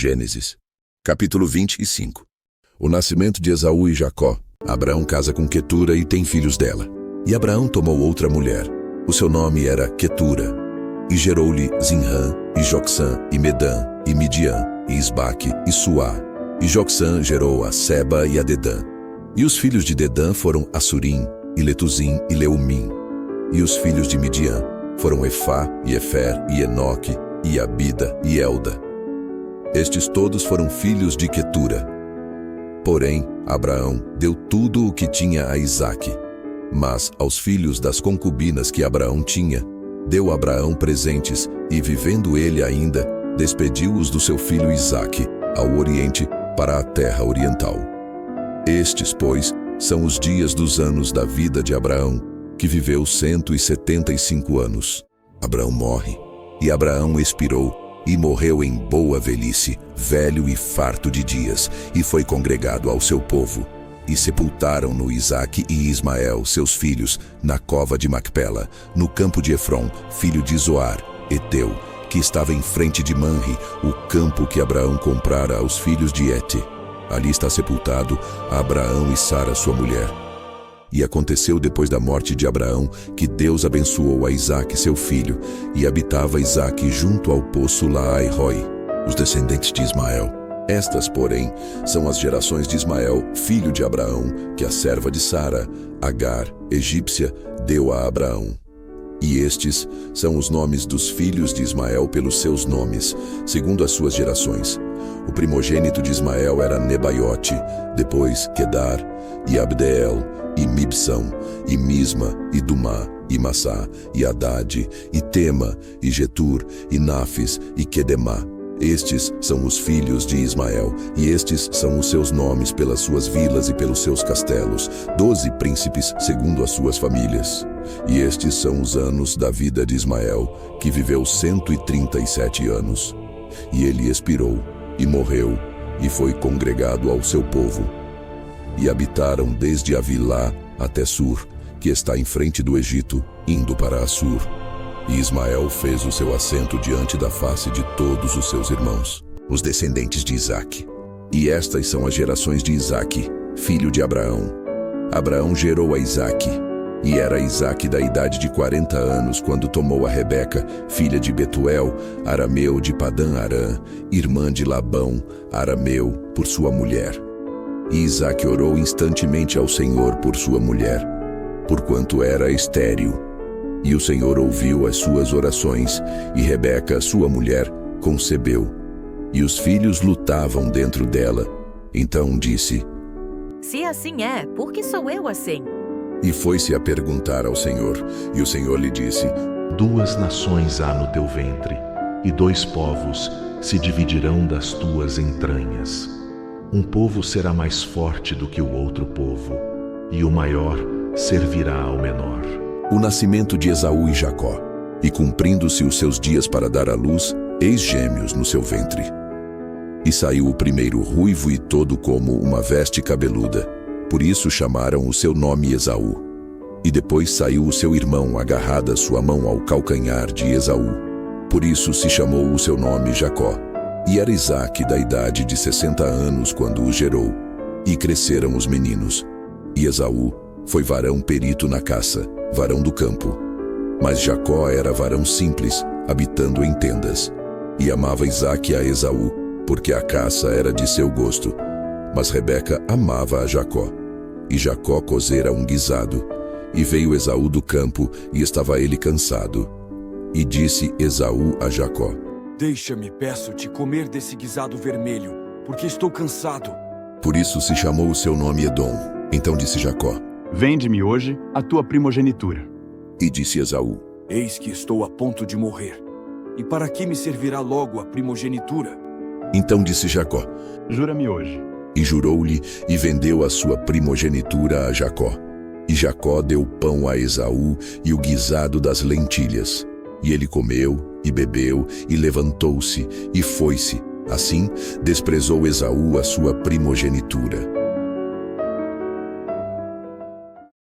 Gênesis, capítulo 25. O nascimento de Esaú e Jacó. Abraão casa com Quetura e tem filhos dela. E Abraão tomou outra mulher. O seu nome era Quetura. E gerou-lhe Zinrã, e Jocsã, e Medã, e Midian, e Isbaque, e Suá. E Jocsã gerou a Seba e a Dedã. E os filhos de Dedã foram Assurim, e Letuzim, e Leumim. E os filhos de Midian foram Efá, e Efer, e Enoque, e Abida, e Elda. Estes todos foram filhos de Quetura. Porém, Abraão deu tudo o que tinha a Isaque. Mas aos filhos das concubinas que Abraão tinha, deu Abraão presentes, e vivendo ele ainda, despediu-os do seu filho Isaque, ao oriente, para a terra oriental. Estes, pois, são os dias dos anos da vida de Abraão, que viveu 175 anos. Abraão morre, e Abraão expirou, e morreu em boa velhice, velho e farto de dias, e foi congregado ao seu povo. E sepultaram-no Isaque e Ismael, seus filhos, na cova de Macpela, no campo de Efron, filho de Zoar, Eteu, que estava em frente de Manre, o campo que Abraão comprara aos filhos de Hete. Ali está sepultado Abraão e Sara, sua mulher. E aconteceu depois da morte de Abraão, que Deus abençoou a Isaque, seu filho, e habitava Isaque junto ao poço Laai-Roi, os descendentes de Ismael. Estas, porém, são as gerações de Ismael, filho de Abraão, que a serva de Sara, Agar, egípcia, deu a Abraão. E estes são os nomes dos filhos de Ismael pelos seus nomes, segundo as suas gerações. O primogênito de Ismael era Nebaiote, depois Quedar, e Abdeel, e Mibsão, e Misma, e Dumá, e Massá, e Haddad, e Tema, e Getur, e Nafis, e Quedemá. Estes são os filhos de Ismael, e estes são os seus nomes pelas suas vilas e pelos seus castelos, 12 príncipes segundo as suas famílias. E estes são os anos da vida de Ismael, que viveu 137 anos. E ele expirou, e morreu, e foi congregado ao seu povo. E habitaram desde Avilá até Sur, que está em frente do Egito, indo para Assur. E Ismael fez o seu assento diante da face de todos os seus irmãos, os descendentes de Isaque. E estas são as gerações de Isaque, filho de Abraão. Abraão gerou a Isaque, e era Isaque da idade de 40 anos quando tomou a Rebeca, filha de Betuel, arameu de Padã-Arã, irmã de Labão, arameu, por sua mulher. E Isaque orou instantemente ao Senhor por sua mulher, porquanto era estéril. E o Senhor ouviu as suas orações, e Rebeca, sua mulher, concebeu. E os filhos lutavam dentro dela. Então disse: Se assim é, por que sou eu assim? E foi-se a perguntar ao Senhor. E o Senhor lhe disse: 2 nações há no teu ventre, e 2 povos se dividirão das tuas entranhas. Um povo será mais forte do que o outro povo, e o maior servirá ao menor. O nascimento de Esaú e Jacó. E cumprindo-se os seus dias para dar à luz, eis gêmeos no seu ventre. E saiu o primeiro ruivo e todo como uma veste cabeluda. Por isso chamaram o seu nome Esaú. E depois saiu o seu irmão, agarrada sua mão ao calcanhar de Esaú. Por isso se chamou o seu nome Jacó. E era Isaque da idade de 60 anos quando o gerou. E cresceram os meninos. E Esaú foi varão perito na caça, varão do campo. Mas Jacó era varão simples, habitando em tendas. E amava Isaque a Esaú, porque a caça era de seu gosto. Mas Rebeca amava a Jacó. E Jacó cozera um guisado. E veio Esaú do campo, e estava ele cansado. E disse Esaú a Jacó: Deixa-me, peço-te, comer desse guisado vermelho, porque estou cansado. Por isso se chamou o seu nome Edom. Então disse Jacó: Vende-me hoje a tua primogenitura. E disse Esaú: Eis que estou a ponto de morrer. E para que me servirá logo a primogenitura? Então disse Jacó: Jura-me hoje. E jurou-lhe, e vendeu a sua primogenitura a Jacó. E Jacó deu pão a Esaú e o guisado das lentilhas. E ele comeu, e bebeu, e levantou-se, e foi-se. Assim, desprezou Esaú a sua primogenitura.